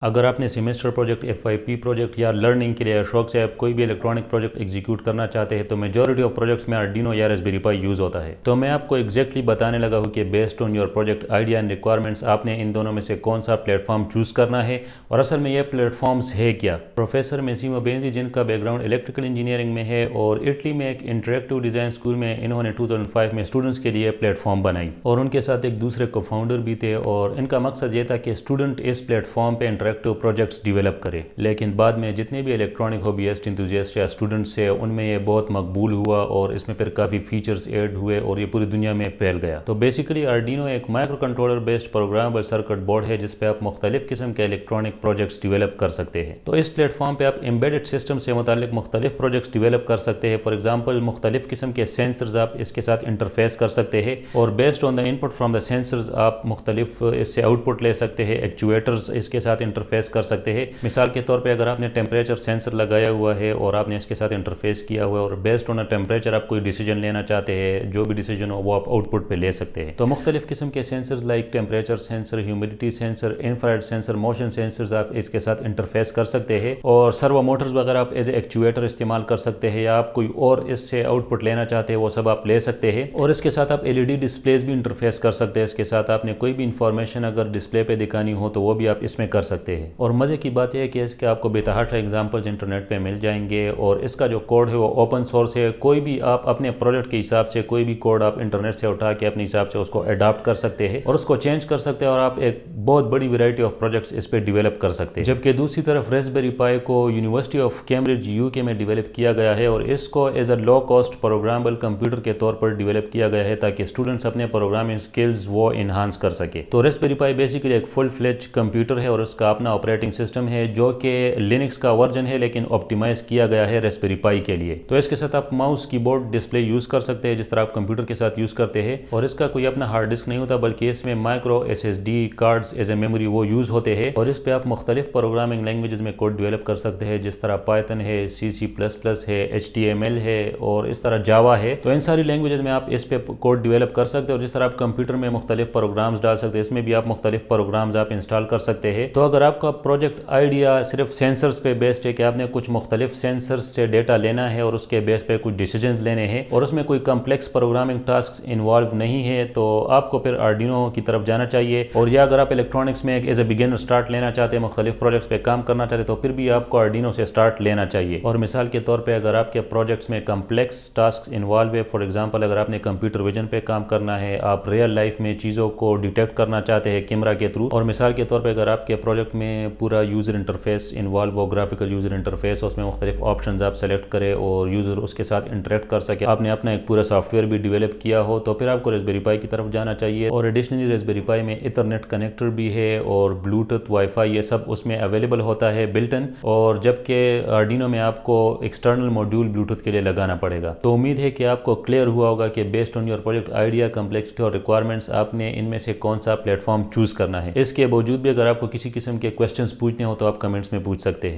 اگر آپ نے سیمیسٹر پروجیکٹ FYP پروجیکٹ یا لرننگ کے لیے شوق سے آپ کوئی بھی الیکٹرانک پروجیکٹ ایگزیکیوٹ کرنا چاہتے ہیں تو میجورٹی آف پروجیکٹس میں آرڈینو یا ریسبیری پائی یوز ہوتا ہے. تو میں آپ کو ایگزیکٹلی بتانے لگا ہوں کہ based on your project idea and requirements آپ نے ان دونوں میں سے کون سا پلیٹ فارم چوز کرنا ہے اور اصل میں یہ پلیٹ فارمز ہے کیا. پروفیسر میسیمو بینزی جن کا بیک گراؤنڈ الیکٹریکل انجینئرنگ میں ہے اور اٹلی میں ایک انٹریکٹیو ڈیزائن اسکول میں انہوں نے 2005 میں اسٹوڈنٹس کے لیے پلیٹ فارم بنائی اور ان کے ساتھ ایک دوسرے کو فاؤنڈر بھی تھے اور ان کا مقصد یہ تھا کہ اسٹوڈنٹ اس پلیٹ فارم پہ انٹریکٹیو پروجیکٹس ڈیولپ کرے. لیکن بعد میں جتنے بھی الیکٹرانک ہابیسٹ انتھوزیاسٹ یا اسٹوڈنٹس ہیں ان میں یہ بہت مقبول ہوا اور اس میں پھر کافی فیچرز ایڈ ہوئے اور یہ پوری دنیا میں پھیل گیا. تو بیسیکلی آرڈینو ایک micro controller based programmable circuit board ہے جس پہ آپ مختلف قسم کے الیکٹرانک پروجیکٹس ڈیولپ کر سکتے ہیں. تو اس پلیٹ فارم پہ آپ امبیڈڈ سسٹم سے متعلق مختلف پروجیکٹس ڈیولپ کر سکتے ہیں. فار ایگزامپل مختلف قسم کے سینسرز آپ اس کے ساتھ انٹرفیس کر سکتے ہیں اور based on the in put from the censors آپ مختلف اس سے آؤٹ پٹ لے سکتے ہیں. ایکچویٹرز اس کے ساتھ انٹرفیس کر سکتے ہیں. مثال کے طور پہ اگر آپ نے ٹیمپریچر سینسر لگایا ہوا ہے اور آپ نے اس کے ساتھ انٹرفیس کیا ہوا ہے اور بیسڈ آن ٹیمپریچر آپ کوئی ڈیسیجن لینا چاہتے ہیں, جو بھی ڈیسیجن ہو وہ آپ آؤٹ پٹ پہ لے سکتے ہیں. تو مختلف قسم کے sensors like temperature sensor, humidity sensor, infrared sensor, motion sensors آپ اس کے ساتھ انٹرفیس کر سکتے ہیں اور سرو موٹرز وغیرہ آپ ایز اے ایکچویٹر استعمال کر سکتے ہیں یا آپ کوئی اور اس سے آؤٹ پٹ لینا چاہتے ہیں وہ سب آپ لے سکتے ہیں. اور اس کے ساتھ آپ LED ڈسپلیز بھی انٹرفیس کر سکتے ہیں. اس کے ساتھ آپ نے کوئی بھی انفارمیشن اگر ڈسپلے پہ دکھانی ہو تو وہ بھی آپ اس میں کر سکتے ہیں. اور مزے کی بات یہ ہے کہ اس کے آپ کو بے تحاشا ایگزامپلز انٹرنیٹ پہ مل جائیں گے اور اس کا جو کوڈ ہے وہ اوپن سورس ہے. کوئی بھی آپ اپنے پروجیکٹ کے حساب سے کوئی بھی کوڈ آپ انٹرنیٹ سے اٹھا کے اپنے حساب سے اس کو اڈاپٹ کر سکتے ہیں اور اس کو چینج کر سکتے ہیں اور آپ ایک بہت بڑی ویرائٹی آف پروجیکٹس اس پہ ڈیولپ کر سکتے ہیں. جبکہ دوسری طرف ریسبیری پائی کو یونیورسٹی آف کیمبرج UK میں ڈیولپ کیا گیا ہے اور اس کو as a low cost programmable computer کے طور پر ڈیولپ کیا گیا ہے تاکہ اسٹوڈنٹس اپنے پروگرامنگ سکلز وہ انہانس کر سکے. تو ریسبیری پائی بیسیکلی ایک فل فلیج کمپیوٹر ہے اور اس کا اپنا آپریٹنگ سسٹم ہے جو کہ لینکس کا ورژن ہے لیکن آپٹیمائز کیا گیا ہے ریسبیری پائی کے لیے. تو اس کے ساتھ آپ ماؤس کی بورڈ ڈسپلے یوز کر سکتے ہیں جس طرح آپ کمپیوٹر کے ساتھ یوز کرتے ہیں اور اس کا کوئی اپنا ہارڈ ڈسک نہیں ہوتا بلکہ اس میں micro SSD cards as a memory وہ یوز ہوتے ہیں اور اس پہ آپ مختلف پروگرامنگ لینگویجز میں کوڈ ڈیولپ کر سکتے ہیں جس طرح پائتھن ہے, C++ ہے, HTML ہے اور اس طرح جاوا ہے. تو ان ساری لینگویجز میں آپ اس پہ کوڈ ڈیولپ کر سکتے ہیں اور جس طرح آپ کمپیوٹر میں مختلف پروگرامز ڈال سکتے ہیں اس میں بھی آپ مختلف پروگرامز آپ انسٹال کر سکتے ہیں. تو اگر آپ کا پروجیکٹ آئیڈیا صرف سینسرز پہ بیسڈ ہے کہ آپ نے کچھ مختلف سینسرز سے ڈیٹا لینا ہے اور اس کے بیس پہ کچھ ڈیسیجنز لینے ہیں اور اس میں کوئی کمپلیکس پروگرامنگ ٹاسکس انوالو نہیں ہے تو آپ کو پھر آرڈینو کی طرف جانا چاہیے. اور یا اگر آپ الیکٹرانکس میں ایک ایز اے بگنر سٹارٹ لینا چاہتے ہیں, مختلف پروجیکٹس پہ کام کرنا چاہتے ہیں تو پھر بھی آپ کو آرڈینو سے سٹارٹ لینا چاہیے. اور مثال کے طور پہ اگر آپ کے پروجیکٹس میں کمپلیکس ٹاسکس انوالو ہے, فار ایگزامپل اگر آپ نے کمپیوٹر ویژن پہ کام کرنا ہے, آپ ریئل لائف میں چیزوں کو ڈیٹیکٹ کرنا چاہتے ہیں کیمرہ کے تھرو, اور مثال کے طور پہ اگر آپ کے پروجیکٹ میں پورا یوزر انٹرفیس انوالو ہو, گرافیکل یوزر انٹرفیس, اس میں مختلف آپشنز آپ سلیکٹ کریں اور یوزر اس کے ساتھ انٹریکٹ کر سکے, آپ نے اپنا ایک پورا سافٹ ویئر بھی ڈیولپ کیا ہو تو پھر آپ کو ریسبیری پائی کی طرف جانا چاہیے. اور ایڈیشنلی ریسبیری پائی میں ایتھرنیٹ کنیکٹر بھی ہے اور بلوٹوتھ, وائی فائی یہ سب اس میں اویلیبل ہوتا ہے بلٹ ان, اور جبکہ آرڈینو میں آپ کو ایکسٹرنل ماڈیول بلوٹوتھ کے لیے لگانا پڑے گا. تو امید ہے کہ آپ کو کلیئر ہوا ہوگا کہ based on your project idea, complexity اور ریکوائرمنٹس آپ نے ان میں سے کون سا پلیٹ فارم چوز کرنا ہے. اس کے باوجود بھی اگر آپ کو کسی قسم کے کوسچنز پوچھنے ہو تو آپ کمنٹس میں پوچھ سکتے ہیں.